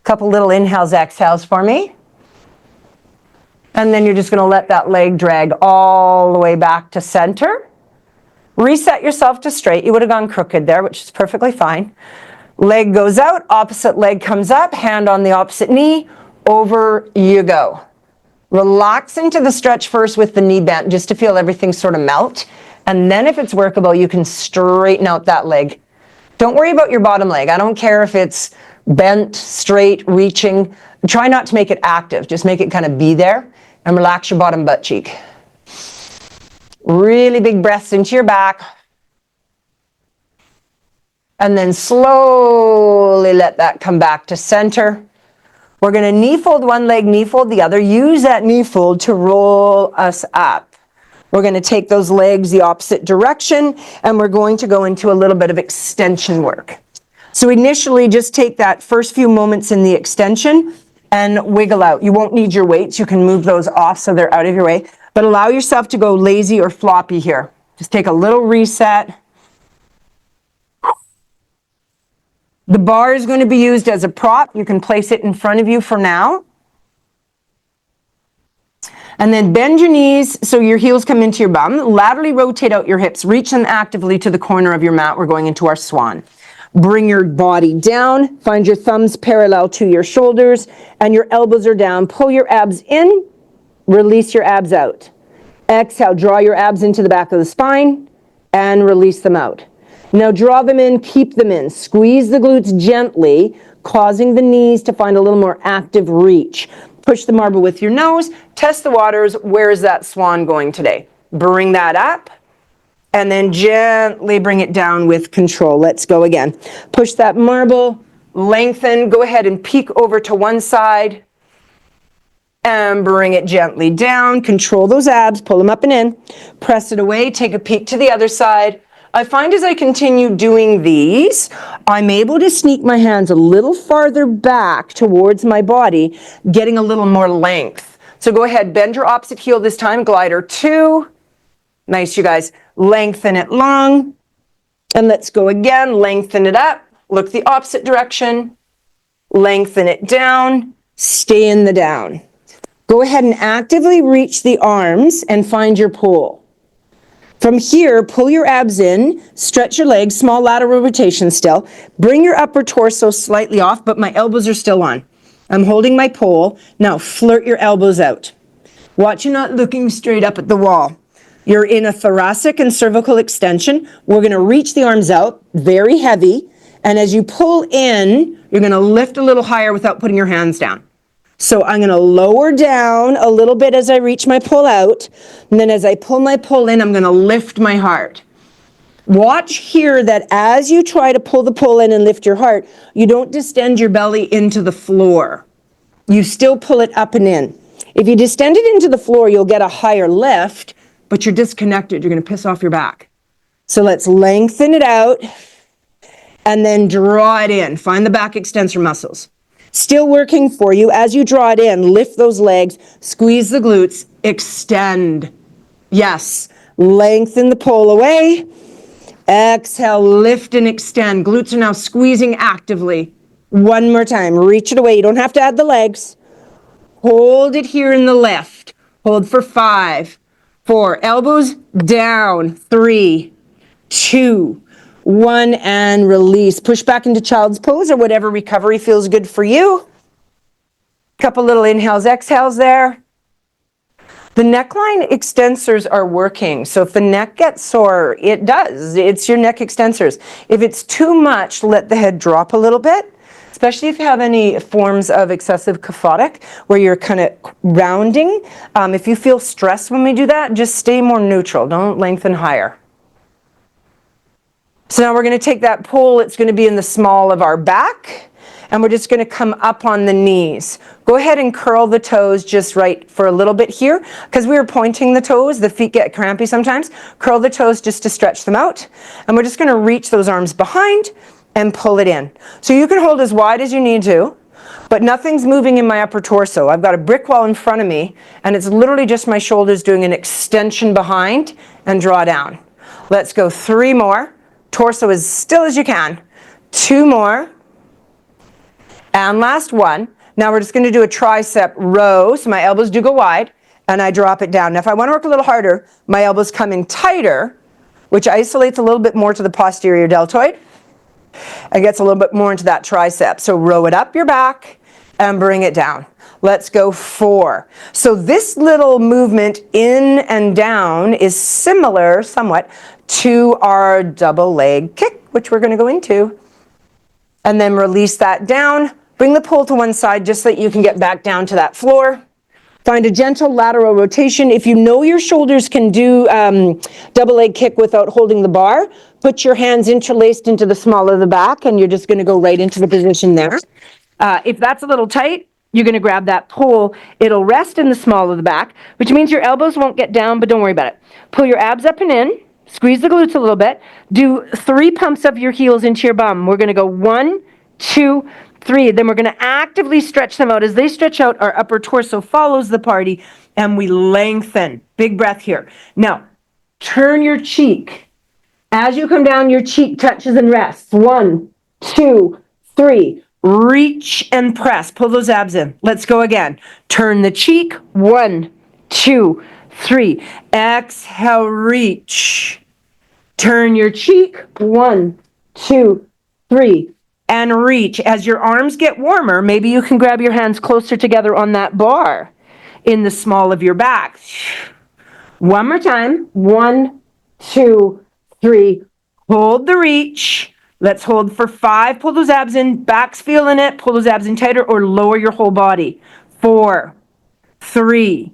Couple little inhales, exhales for me. And then you're just going to let that leg drag all the way back to center. Reset yourself to straight. You would have gone crooked there, which is perfectly fine. Leg goes out, opposite leg comes up, hand on the opposite knee, over you go. Relax into the stretch first with the knee bent, just to feel everything sort of melt. And then if it's workable, you can straighten out that leg. Don't worry about your bottom leg. I don't care if it's bent, straight, reaching. Try not to make it active. Just make it kind of be there and relax your bottom butt cheek. Really big breaths into your back. And then slowly let that come back to center. We're going to knee fold one leg, knee fold the other. Use that knee fold to roll us up. We're going to take those legs the opposite direction, and we're going to go into a little bit of extension work. So initially, just take that first few moments in the extension and wiggle out. You won't need your weights. You can move those off so they're out of your way. But allow yourself to go lazy or floppy here. Just take a little reset. The bar is going to be used as a prop. You can place it in front of you for now. And then bend your knees so your heels come into your bum. Laterally rotate out your hips. Reach them actively to the corner of your mat. We're going into our swan. Bring your body down. Find your thumbs parallel to your shoulders and your elbows are down. Pull your abs in. Release your abs out. Exhale. Draw your abs into the back of the spine and release them out. Now draw them in, keep them in. Squeeze the glutes gently, causing the knees to find a little more active reach. Push the marble with your nose. Test the waters. Where is that swan going today? Bring that up and then gently bring it down with control. Let's go again. Push that marble, lengthen. Go ahead and peek over to one side and bring it gently down. Control those abs. Pull them up and in. Press it away. Take a peek to the other side. I find as I continue doing these, I'm able to sneak my hands a little farther back towards my body, getting a little more length. So go ahead, bend your opposite heel this time, glider 2. Nice, you guys. Lengthen it long. And let's go again, lengthen it up. Look the opposite direction. Lengthen it down. Stay in the down. Go ahead and actively reach the arms and find your pull. From here, pull your abs in, stretch your legs, small lateral rotation still. Bring your upper torso slightly off, but my elbows are still on. I'm holding my pole. Now flirt your elbows out. Watch you not looking straight up at the wall. You're in a thoracic and cervical extension. We're going to reach the arms out, very heavy. And as you pull in, you're going to lift a little higher without putting your hands down. So I'm going to lower down a little bit as I reach my pull out. And then as I pull my pull in, I'm going to lift my heart. Watch here that as you try to pull the pull in and lift your heart, you don't distend your belly into the floor. You still pull it up and in. If you distend it into the floor, you'll get a higher lift, but you're disconnected. You're going to piss off your back. So let's lengthen it out and then draw it in. Find the back extensor muscles. Still working for you. As you draw it in, lift those legs, squeeze the glutes, extend. Yes, lengthen the pole away. Exhale, lift and extend. Glutes are now squeezing actively. One more time, reach it away. You don't have to add the legs. Hold it here in the lift. Hold for 5, 4, elbows down, 3, 2, 1, and release. Push back into child's pose or whatever recovery feels good for you. Couple little inhales, exhales there. The neckline extensors are working. So if the neck gets sore, it does. It's your neck extensors. If it's too much, let the head drop a little bit, especially if you have any forms of excessive kyphotic where you're kind of rounding. If you feel stressed when we do that, just stay more neutral. Don't lengthen higher. So now we're going to take that pull. It's going to be in the small of our back, and we're just going to come up on the knees. Go ahead and curl the toes just right for a little bit here. Because we were pointing the toes, the feet get crampy sometimes. Curl the toes just to stretch them out. And we're just going to reach those arms behind and pull it in. So you can hold as wide as you need to, but nothing's moving in my upper torso. I've got a brick wall in front of me, and it's literally just my shoulders doing an extension behind and draw down. Let's go 3 more. Torso as still as you can. 2 more. And last one. Now we're just going to do a tricep row. So my elbows do go wide and I drop it down. Now if I want to work a little harder, my elbows come in tighter, which isolates a little bit more to the posterior deltoid and gets a little bit more into that tricep. So row it up your back and bring it down. Let's go 4. So this little movement in and down is similar somewhat to our double leg kick, which we're going to go into. And then release that down. Bring the pole to one side just so that you can get back down to that floor. Find a gentle lateral rotation. If you know your shoulders can do double leg kick without holding the bar, put your hands interlaced into the small of the back and you're just going to go right into the position there. If that's a little tight, you're going to grab that pole. It'll rest in the small of the back, which means your elbows won't get down, but don't worry about it. Pull your abs up and in. Squeeze the glutes a little bit. Do 3 pumps of your heels into your bum. We're going to go 1, 2, 3. Then we're going to actively stretch them out. As they stretch out, our upper torso follows the party, and we lengthen. Big breath here. Now, turn your cheek. As you come down, your cheek touches and rests. 1, 2, 3. Reach and press. Pull those abs in. Let's go again. Turn the cheek. 1, 2, 3. Exhale, reach. Turn your cheek. 1, 2, 3. And reach. As your arms get warmer, maybe you can grab your hands closer together on that bar in the small of your back. One more time. 1, 2, 3. Hold the reach. Let's hold for 5. Pull those abs in. Back's feeling it. Pull those abs in tighter or lower your whole body. 4, 3,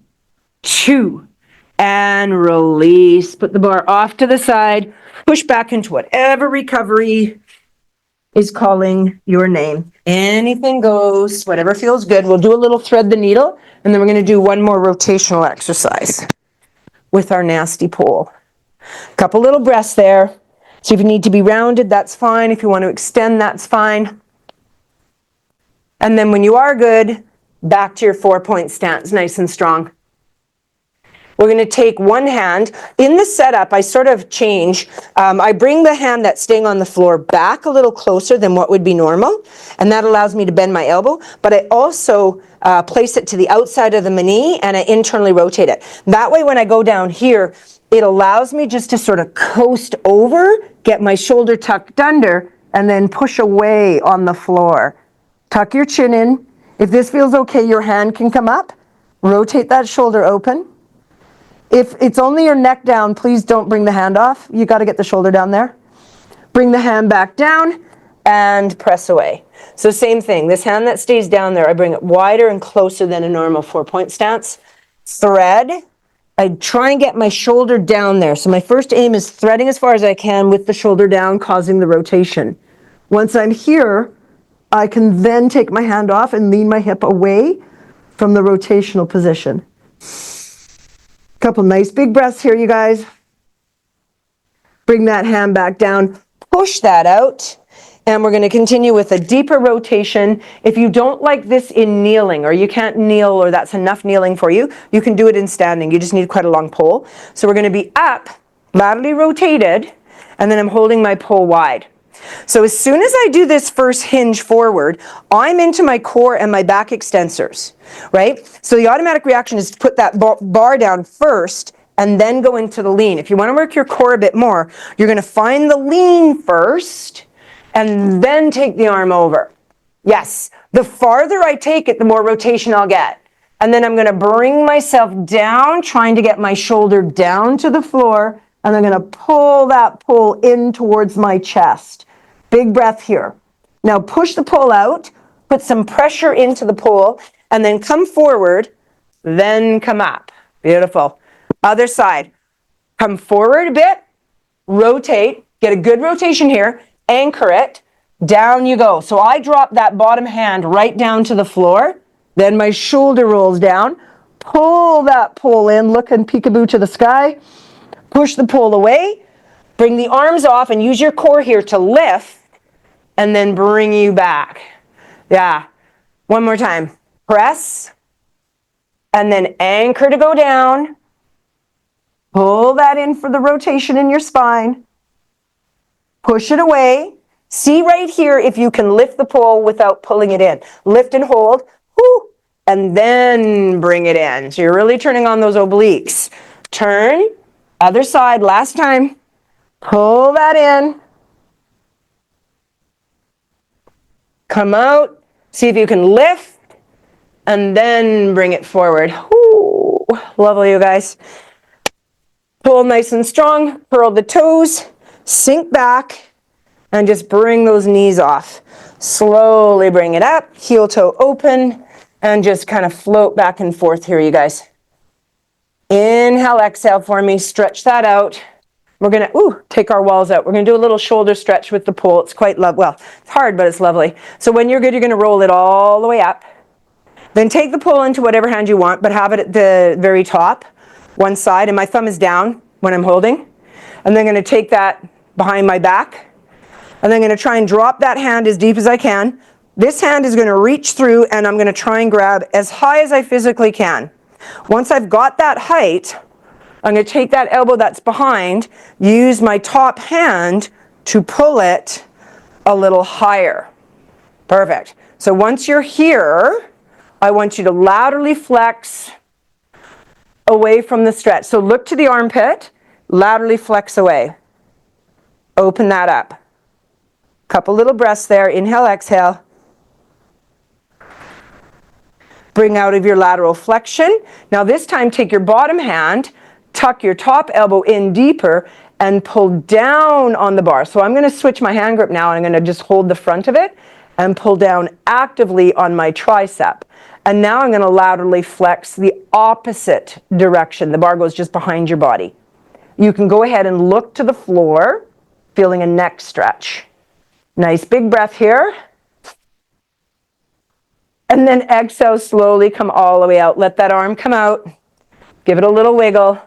2, and release. Put the bar off to the side. Push back into whatever recovery is calling your name. Anything goes, whatever feels good. We'll do a little thread the needle, and then we're going to do one more rotational exercise with our nasty pole. Couple little breaths there. So if you need to be rounded, that's fine. If you want to extend, that's fine. And then when you are good, back to your 4-point stance, nice and strong. We're going to take one hand. In the setup, I sort of change. I bring the hand that's staying on the floor back a little closer than what would be normal, and that allows me to bend my elbow. But I also place it to the outside of the knee, and I internally rotate it. That way, when I go down here, it allows me just to sort of coast over, get my shoulder tucked under, and then push away on the floor. Tuck your chin in. If this feels okay, your hand can come up. Rotate that shoulder open. If it's only your neck down, please don't bring the hand off. You got to get the shoulder down there. Bring the hand back down and press away. So same thing. This hand that stays down there, I bring it wider and closer than a normal 4-point stance. Thread. I try and get my shoulder down there. So my first aim is threading as far as I can with the shoulder down, causing the rotation. Once I'm here, I can then take my hand off and lean my hip away from the rotational position. Couple nice big breaths here, you guys. Bring that hand back down, push that out, and we're going to continue with a deeper rotation. If you don't like this in kneeling, or you can't kneel, or that's enough kneeling for you, you can do it in standing. You just need quite a long pole. So we're going to be up, laterally rotated, and then I'm holding my pole wide. So as soon as I do this first hinge forward, I'm into my core and my back extensors, right? So the automatic reaction is to put that bar down first and then go into the lean. If you want to work your core a bit more, you're going to find the lean first and then take the arm over. Yes, the farther I take it, the more rotation I'll get. And then I'm going to bring myself down, trying to get my shoulder down to the floor, and I'm going to pull that pole in towards my chest. Big breath here. Now push the pole out, put some pressure into the pole, and then come forward, then come up. Beautiful. Other side. Come forward a bit, rotate, get a good rotation here, anchor it, down you go. So I drop that bottom hand right down to the floor, then my shoulder rolls down, pull that pole in, looking peekaboo to the sky, push the pole away, bring the arms off and use your core here to lift, and then bring you back. Yeah, one more time. Press, and then anchor to go down. Pull that in for the rotation in your spine. Push it away. See right here if you can lift the pole without pulling it in. Lift and hold, whoo, and then bring it in. So you're really turning on those obliques. Turn, other side, last time. Pull that in. Come out. See if you can lift and then bring it forward. Ooh, lovely, you guys. Pull nice and strong, curl the toes, sink back, and just bring those knees off. Slowly bring it up, heel toe open, and just kind of float back and forth here, you guys. Inhale, exhale for me, stretch that out. We're gonna, take our walls out. We're gonna do a little shoulder stretch with the pole. It's quite well, it's hard, but it's lovely. So when you're good, you're gonna roll it all the way up. Then take the pole into whatever hand you want, but have it at the very top, one side, and my thumb is down when I'm holding. And then I'm gonna take that behind my back, and then I'm gonna try and drop that hand as deep as I can. This hand is gonna reach through, and I'm gonna try and grab as high as I physically can. Once I've got that height, I'm going to take that elbow that's behind, use my top hand to pull it a little higher. Perfect. So once you're here, I want you to laterally flex away from the stretch. So look to the armpit, laterally flex away. Open that up. Couple little breaths there. Inhale, exhale. Bring out of your lateral flexion. Now this time take your bottom hand, tuck your top elbow in deeper, and pull down on the bar. So I'm going to switch my hand grip now, and I'm going to just hold the front of it and pull down actively on my tricep. And now I'm going to laterally flex the opposite direction. The bar goes just behind your body. You can go ahead and look to the floor, feeling a neck stretch. Nice big breath here. And then exhale, slowly come all the way out. Let that arm come out. Give it a little wiggle.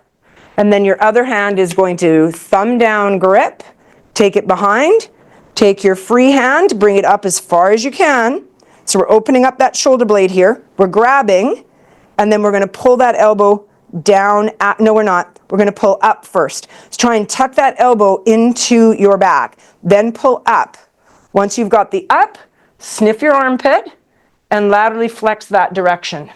And then your other hand is going to thumb down grip, take it behind, take your free hand, bring it up as far as you can. So we're opening up that shoulder blade here. We're grabbing, and then we're going to pull that elbow down. No, we're not. We're going to pull up first. So try and tuck that elbow into your back, then pull up. Once you've got the up, sniff your armpit and laterally flex that direction.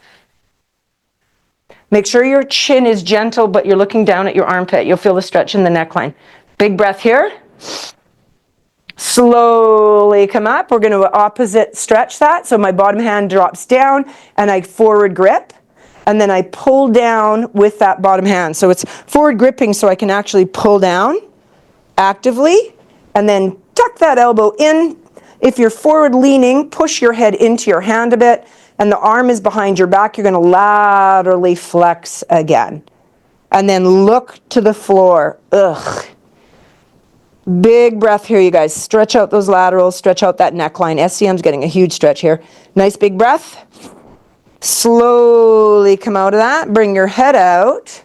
Make sure your chin is gentle, but you're looking down at your armpit. You'll feel the stretch in the neckline. Big breath here. Slowly come up. We're going to opposite stretch that. So my bottom hand drops down, and I forward grip. And then I pull down with that bottom hand. So it's forward gripping so I can actually pull down actively. And then tuck that elbow in. If you're forward leaning, push your head into your hand a bit. And the arm is behind your back, you're going to laterally flex again. And then look to the floor. Ugh. Big breath here, you guys. Stretch out those laterals, stretch out that neckline. SCM's getting a huge stretch here. Nice big breath. Slowly come out of that. Bring your head out.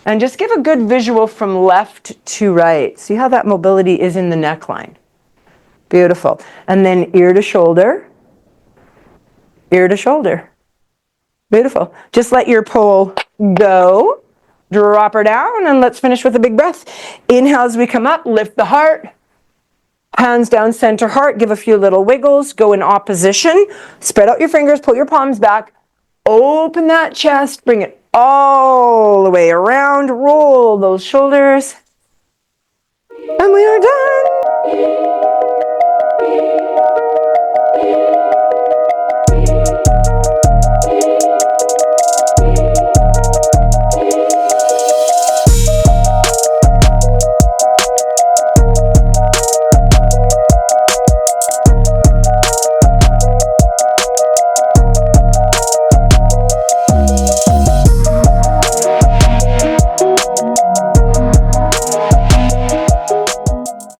And just give a good visual from left to right. See how that mobility is in the neckline. Beautiful. And then ear to shoulder. Ear to shoulder. Beautiful. Just let your pole go. Drop her down, and let's finish with a big breath. Inhale as we come up, lift the heart. Hands down, center heart. Give a few little wiggles. Go in opposition. Spread out your fingers, pull your palms back. Open that chest. Bring it all the way around. Roll those shoulders. And we are done.